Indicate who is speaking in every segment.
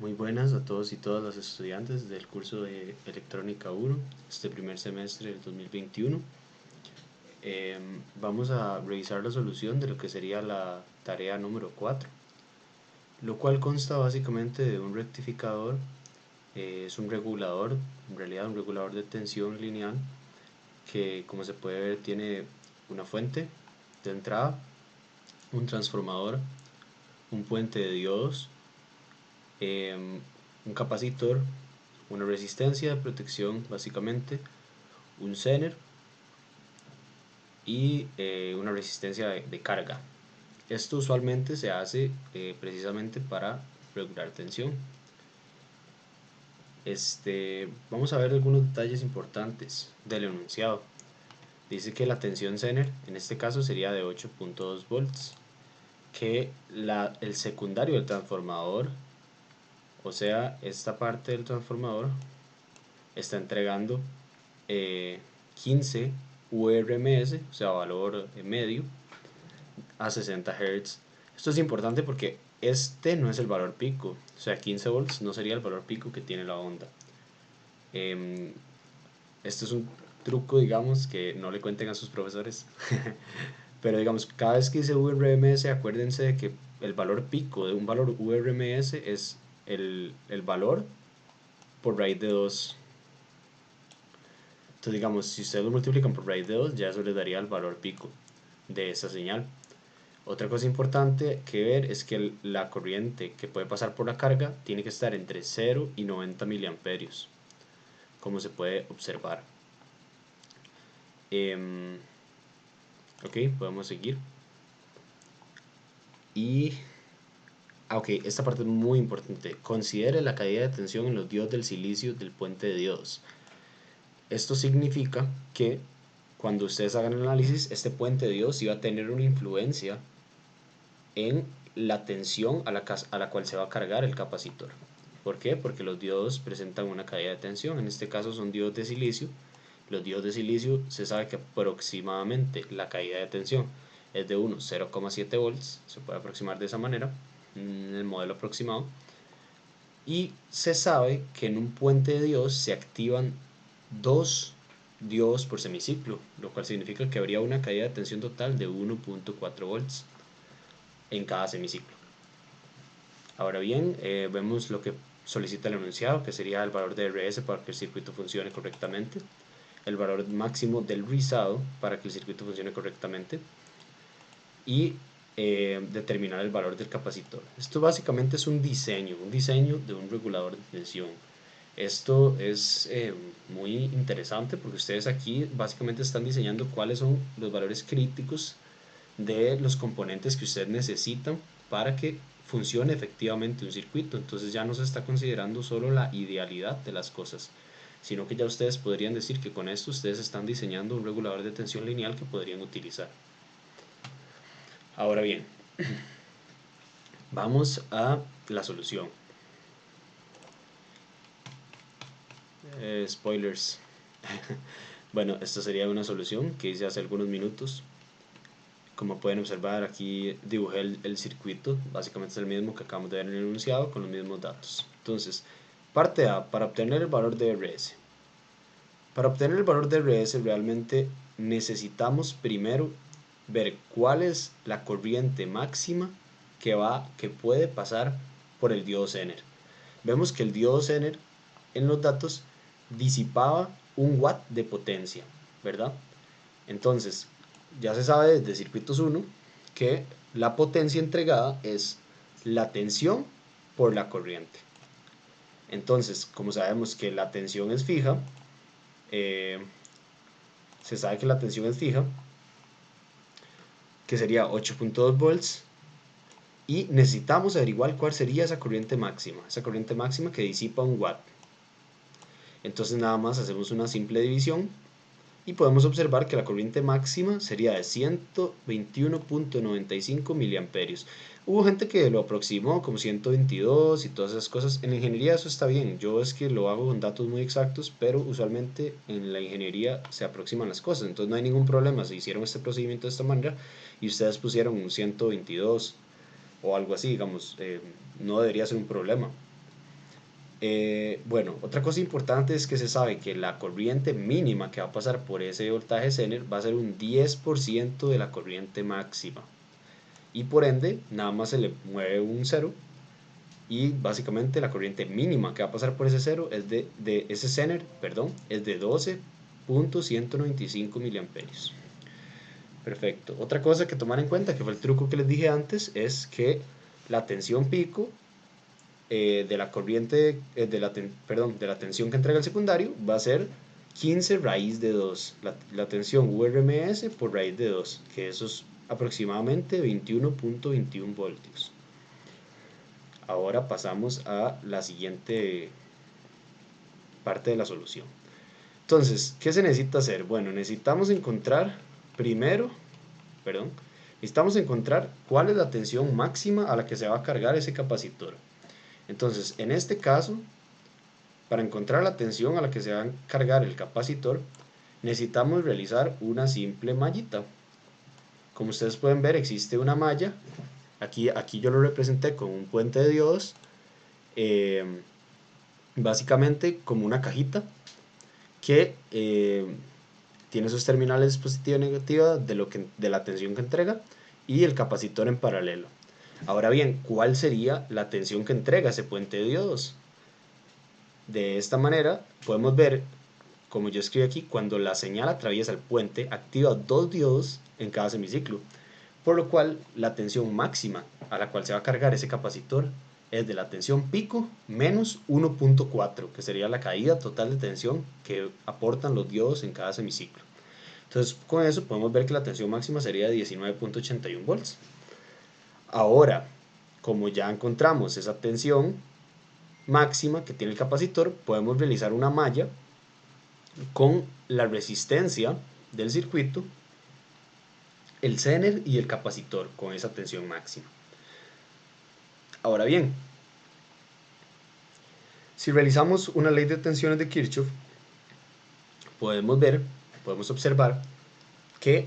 Speaker 1: Muy buenas a todos y todas los estudiantes del curso de Electrónica 1, este primer semestre del 2021. Vamos a revisar la solución de lo que sería la tarea número 4, lo cual consta básicamente de un rectificador, es un regulador, en realidad un regulador de tensión lineal, que como se puede ver tiene una fuente de entrada, un transformador, un puente de diodos, un capacitor, una resistencia de protección básicamente, un zener y una resistencia de carga. Esto usualmente se hace precisamente para regular tensión. Vamos a ver algunos detalles importantes del enunciado. Dice que la tensión zener en este caso sería de 8.2 volts, que el secundario del transformador, o sea, esta parte del transformador, está entregando 15 URMS, o sea, valor medio, a 60 Hz. Esto es importante porque este no es el valor pico, o sea, 15 volts no sería el valor pico que tiene la onda. Esto es un truco, digamos, que no le cuenten a sus profesores. Pero digamos, cada vez que dice URMS, acuérdense de que el valor pico de un valor URMS es el valor por raíz de 2. Entonces, digamos, si ustedes lo multiplican por raíz de 2, ya eso les daría el valor pico de esa señal. Otra cosa importante que ver es que la corriente que puede pasar por la carga tiene que estar entre 0 y 90 miliamperios, como se puede observar. Ok, podemos seguir. Y, ok, esta parte es muy importante. Considere la caída de tensión en los diodos del silicio del puente de diodos. Esto significa que cuando ustedes hagan el análisis, este puente de diodos iba a tener una influencia en la tensión a la cual se va a cargar el capacitor. ¿Por qué? Porque los diodos presentan una caída de tensión, en este caso son diodos de silicio. Los diodos de silicio se sabe que aproximadamente la caída de tensión es de unos 0,7 volts, se puede aproximar de esa manera, en el modelo aproximado. Y se sabe que en un puente de diodos se activan dos diodos por semiciclo, lo cual significa que habría una caída de tensión total de 1.4 volts en cada semiciclo. Ahora bien, vemos lo que solicita el enunciado, que sería el valor de RS para que el circuito funcione correctamente, el valor máximo del rizado para que el circuito funcione correctamente y determinar el valor del capacitor. Esto básicamente es un diseño de un regulador de tensión. Esto es muy interesante porque ustedes aquí básicamente están diseñando cuáles son los valores críticos de los componentes que ustedes necesitan para que funcione efectivamente un circuito. Entonces ya no se está considerando solo la idealidad de las cosas, sino que ya ustedes podrían decir que con esto ustedes están diseñando un regulador de tensión lineal que podrían utilizar. Ahora bien, vamos a la solución. Spoilers. Bueno, esta sería una solución que hice hace algunos minutos. Como pueden observar, aquí dibujé el circuito, básicamente es el mismo que acabamos de ver en el enunciado con los mismos datos. Entonces, parte A, para obtener el valor de RS. Para obtener el valor de RS realmente necesitamos primero ver cuál es la corriente máxima que puede pasar por el diodo Zener. Vemos que el diodo Zener en los datos disipaba 1 watt de potencia, ¿verdad? Entonces, ya se sabe desde circuitos 1 que la potencia entregada es la tensión por la corriente. Entonces, como sabemos que la tensión es fija, se sabe que la tensión es fija, que sería 8.2 volts, y necesitamos averiguar cuál sería esa corriente máxima que disipa 1 watt. Entonces nada más hacemos una simple división y podemos observar que la corriente máxima sería de 121.95 miliamperios. Hubo gente que lo aproximó como 122 y todas esas cosas. En la ingeniería eso está bien, yo es que lo hago con datos muy exactos, pero usualmente en la ingeniería se aproximan las cosas, entonces no hay ningún problema. Si hicieron este procedimiento de esta manera y ustedes pusieron un 122 o algo así, digamos, no debería ser un problema. Bueno, otra cosa importante es que se sabe que la corriente mínima que va a pasar por ese voltaje Zener va a ser un 10% de la corriente máxima. Y por ende, nada más se le mueve un cero. Y básicamente la corriente mínima que va a pasar por ese cero es de ese Zener, perdón, es de 12.195 miliamperios. Perfecto. Otra cosa que tomar en cuenta, que fue el truco que les dije antes, es que la tensión pico de la corriente, perdón, de la tensión que entrega el secundario va a ser 15 raíz de 2. La tensión URMS por raíz de 2, que eso es aproximadamente 21.21 voltios. Ahora pasamos a la siguiente parte de la solución. Entonces, ¿qué se necesita hacer? Bueno, necesitamos encontrar primero, perdón, necesitamos encontrar cuál es la tensión máxima a la que se va a cargar ese capacitor. Entonces, en este caso, para encontrar la tensión a la que se va a cargar el capacitor, necesitamos realizar una simple mallita. Como ustedes pueden ver, existe una malla. Aquí yo lo representé con un puente de diodos, eh, básicamente como una cajita que tiene sus terminales positiva y negativa de la tensión que entrega y el capacitor en paralelo. Ahora bien, ¿cuál sería la tensión que entrega ese puente de diodos? De esta manera podemos ver, como yo escribo aquí, cuando la señal atraviesa el puente activa dos diodos en cada semiciclo, por lo cual la tensión máxima a la cual se va a cargar ese capacitor es de la tensión pico menos 1.4, que sería la caída total de tensión que aportan los diodos en cada semiciclo. Entonces, con eso podemos ver que la tensión máxima sería de 19.81 volts. Ahora, como ya encontramos esa tensión máxima que tiene el capacitor, podemos realizar una malla con la resistencia del circuito, el Zener y el capacitor con esa tensión máxima. Ahora bien, si realizamos una ley de tensiones de Kirchhoff, podemos observar que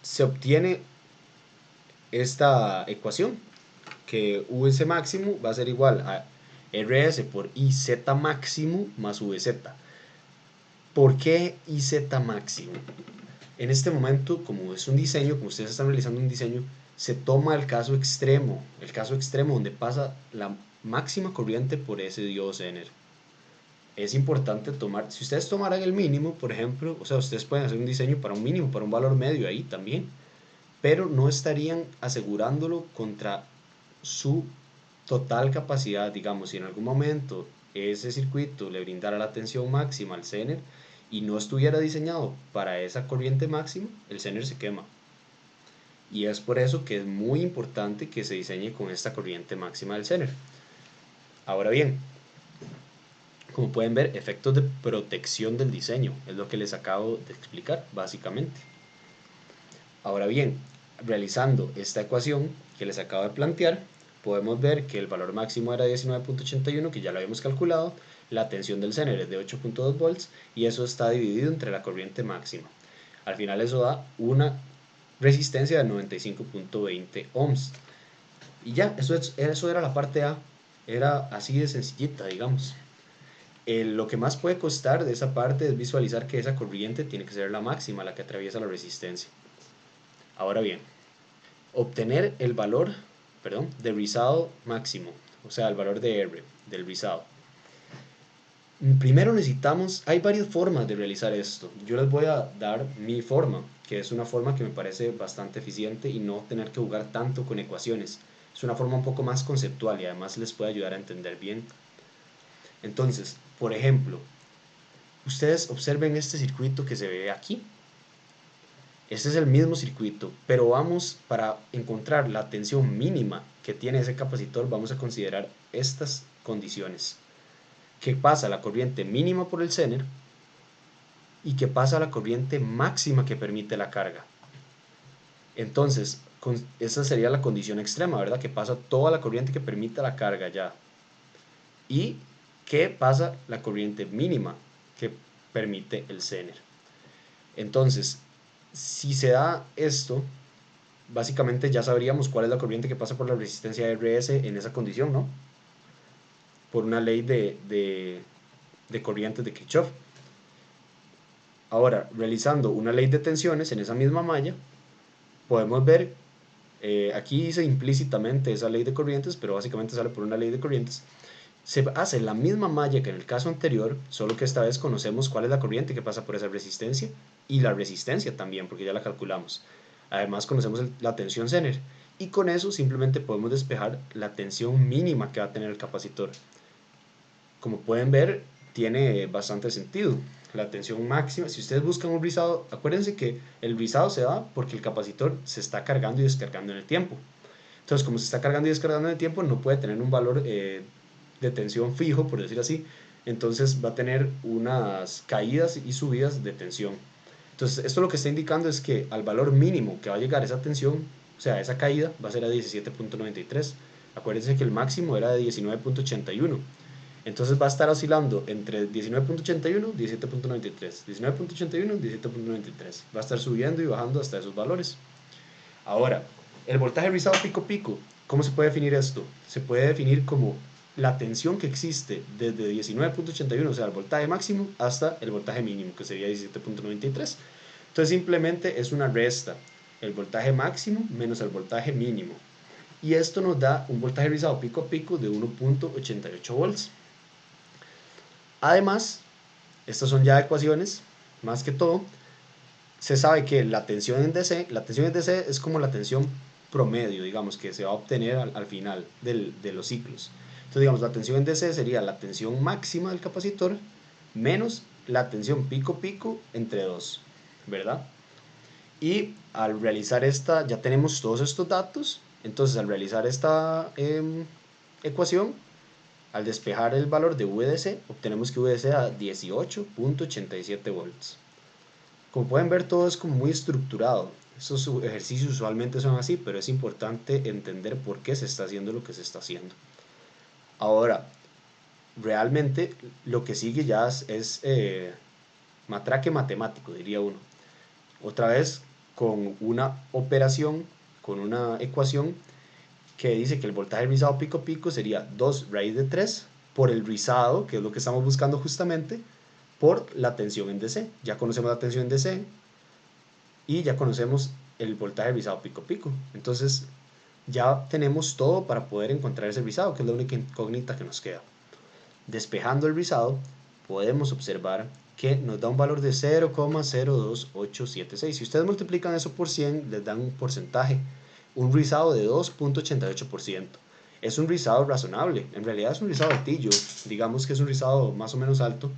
Speaker 1: se obtiene esta ecuación, que Vs máximo va a ser igual a Rs por Iz máximo más Vz. ¿Por qué Iz máximo? En este momento, como es un diseño, como ustedes están realizando un diseño, se toma el caso extremo donde pasa la máxima corriente por ese diodo Zener. Es importante tomar, si ustedes tomaran el mínimo, por ejemplo, o sea, ustedes pueden hacer un diseño para un mínimo, para un valor medio ahí también, pero no estarían asegurándolo contra su total capacidad. Digamos, si en algún momento ese circuito le brindara la tensión máxima al Zener y no estuviera diseñado para esa corriente máxima, el Zener se quema. Y es por eso que es muy importante que se diseñe con esta corriente máxima del Zener. Ahora bien, como pueden ver, efectos de protección del diseño, es lo que les acabo de explicar, básicamente. Ahora bien, realizando esta ecuación que les acabo de plantear, podemos ver que el valor máximo era 19.81, que ya lo habíamos calculado, la tensión del Zener es de 8.2 volts y eso está dividido entre la corriente máxima. Al final eso da una resistencia de 95.20 ohms. Y ya, eso era la parte A, era así de sencillita, digamos. Lo que más puede costar de esa parte es visualizar que esa corriente tiene que ser la máxima, la que atraviesa la resistencia. Ahora bien, obtener el valor, perdón, de rizado máximo, o sea, el valor de R del rizado. Primero necesitamos, hay varias formas de realizar esto. Yo les voy a dar mi forma, que es una forma que me parece bastante eficiente y no tener que jugar tanto con ecuaciones. Es una forma un poco más conceptual y además les puede ayudar a entender bien. Entonces, por ejemplo, ustedes observen este circuito que se ve aquí. Este es el mismo circuito, pero vamos, para encontrar la tensión mínima que tiene ese capacitor, vamos a considerar estas condiciones. Que pasa la corriente mínima por el Zener y que pasa la corriente máxima que permite la carga. Entonces, esa sería la condición extrema, ¿verdad? Que pasa toda la corriente que permite la carga ya. Y que pasa la corriente mínima que permite el Zener. Entonces, si se da esto, básicamente ya sabríamos cuál es la corriente que pasa por la resistencia RS en esa condición, ¿no? por una ley de corrientes de Kirchhoff. Ahora, realizando una ley de tensiones en esa misma malla, podemos ver, aquí dice implícitamente esa ley de corrientes, pero básicamente sale por una ley de corrientes. Se hace la misma malla que en el caso anterior, solo que esta vez conocemos cuál es la corriente que pasa por esa resistencia y la resistencia también, porque ya la calculamos. Además conocemos la tensión Zener y con eso simplemente podemos despejar la tensión mínima que va a tener el capacitor. Como pueden ver, tiene bastante sentido. La tensión máxima, si ustedes buscan un rizado, acuérdense que el rizado se da porque el capacitor se está cargando y descargando en el tiempo. Entonces, como se está cargando y descargando en el tiempo, no puede tener un valor de tensión fijo, por decir así. Entonces va a tener unas caídas y subidas de tensión. Entonces, esto lo que está indicando es que al valor mínimo que va a llegar esa tensión, o sea, esa caída, va a ser a 17.93. Acuérdense que el máximo era de 19.81. Entonces va a estar oscilando entre 19.81 y 17.93. 19.81 y 17.93. Va a estar subiendo y bajando hasta esos valores. Ahora, el voltaje rizado pico pico, ¿cómo se puede definir esto? Se puede definir como la tensión que existe desde 19.81, o sea, el voltaje máximo, hasta el voltaje mínimo, que sería 17.93. Entonces simplemente es una resta, el voltaje máximo menos el voltaje mínimo. Y esto nos da un voltaje rizado pico a pico de 1.88 volts. Además, estas son ya ecuaciones, más que todo, se sabe que la tensión en DC es como la tensión promedio, digamos, que se va a obtener al final de los ciclos. Entonces, digamos, la tensión en DC sería la tensión máxima del capacitor menos la tensión pico-pico entre 2, ¿verdad? Y al realizar esta, ya tenemos todos estos datos. Entonces, al realizar esta ecuación, al despejar el valor de VDC, obtenemos que VDC da 18.87 volts. Como pueden ver, todo es como muy estructurado. Estos ejercicios usualmente son así, pero es importante entender por qué se está haciendo lo que se está haciendo. Ahora, realmente lo que sigue ya es matraque matemático, diría uno. Otra vez con una operación, con una ecuación que dice que el voltaje rizado pico pico sería 2 raíz de 3 por el rizado, que es lo que estamos buscando justamente, por la tensión en DC. Ya conocemos la tensión en DC y ya conocemos el voltaje rizado pico pico. Entonces ya tenemos todo para poder encontrar ese rizado, que es la única incógnita que nos queda. Despejando el rizado, podemos observar que nos da un valor de 0,02876. Si ustedes multiplican eso por 100, les dan un porcentaje, un rizado de 2.88%. Es un rizado razonable, en realidad es un rizado altillo, digamos que es un rizado más o menos alto.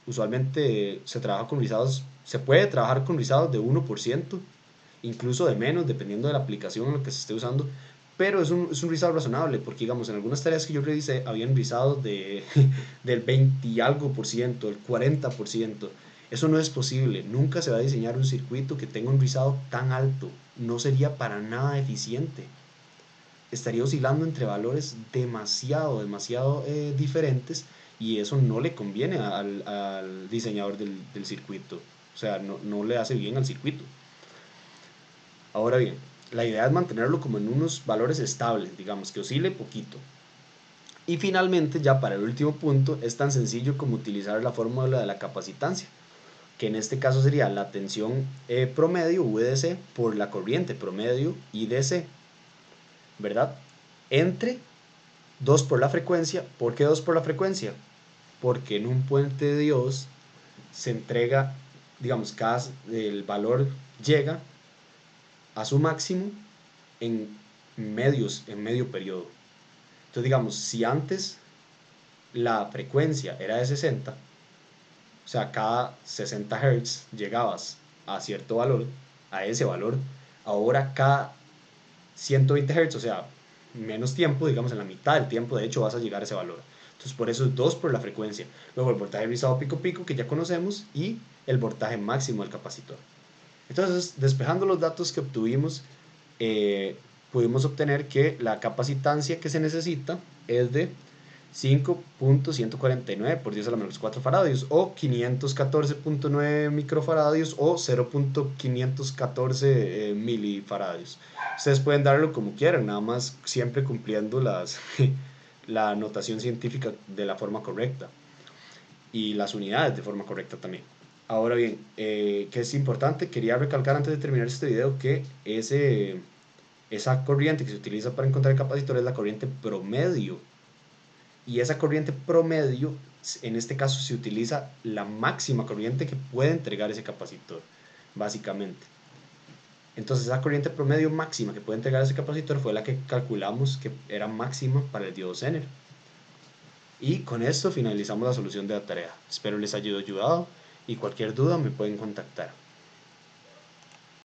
Speaker 1: Usualmente se trabaja con rizados, se puede trabajar con rizados de 1%, incluso de menos, dependiendo de la aplicación en la que se esté usando, pero es un rizado razonable, porque digamos, en algunas tareas que yo revisé, habían rizados del 20 y algo por ciento, el 40%. Eso no es posible, nunca se va a diseñar un circuito que tenga un rizado tan alto, no sería para nada eficiente. Estaría oscilando entre valores demasiado diferentes y eso no le conviene al diseñador del circuito, o sea, no le hace bien al circuito. Ahora bien, la idea es mantenerlo como en unos valores estables, digamos, que oscile poquito. Y finalmente, ya para el último punto, es tan sencillo como utilizar la fórmula de la capacitancia, que en este caso sería la tensión promedio, VDC, por la corriente promedio, IDC, ¿verdad? Entre 2 por la frecuencia. ¿Por qué 2 por la frecuencia? Porque en un puente de Dios se entrega, digamos, el valor llega a su máximo en en medio periodo. Entonces, digamos, si antes la frecuencia era de 60, o sea, cada 60 Hz llegabas a cierto valor, a ese valor, ahora cada 120 Hz, o sea, menos tiempo, digamos, en la mitad del tiempo, de hecho, vas a llegar a ese valor. Entonces, por eso es 2 por la frecuencia. Luego el voltaje rizado pico pico, que ya conocemos, y el voltaje máximo del capacitor. Entonces, despejando los datos que obtuvimos, eh, pudimos obtener que la capacitancia que se necesita es de 5.149 por 10 a la menos 4 faradios o 514.9 microfaradios o 0.514 milifaradios. Ustedes pueden darlo como quieran, nada más siempre cumpliendo la notación científica de la forma correcta y las unidades de forma correcta también. Ahora bien, ¿qué es importante? Quería recalcar antes de terminar este video que esa corriente que se utiliza para encontrar el capacitor es la corriente promedio. Y esa corriente promedio, en este caso, se utiliza la máxima corriente que puede entregar ese capacitor, básicamente. Entonces, esa corriente promedio máxima que puede entregar ese capacitor fue la que calculamos que era máxima para el diodo Zener. Y con esto finalizamos la solución de la tarea. Espero les haya ayudado y cualquier duda me pueden contactar.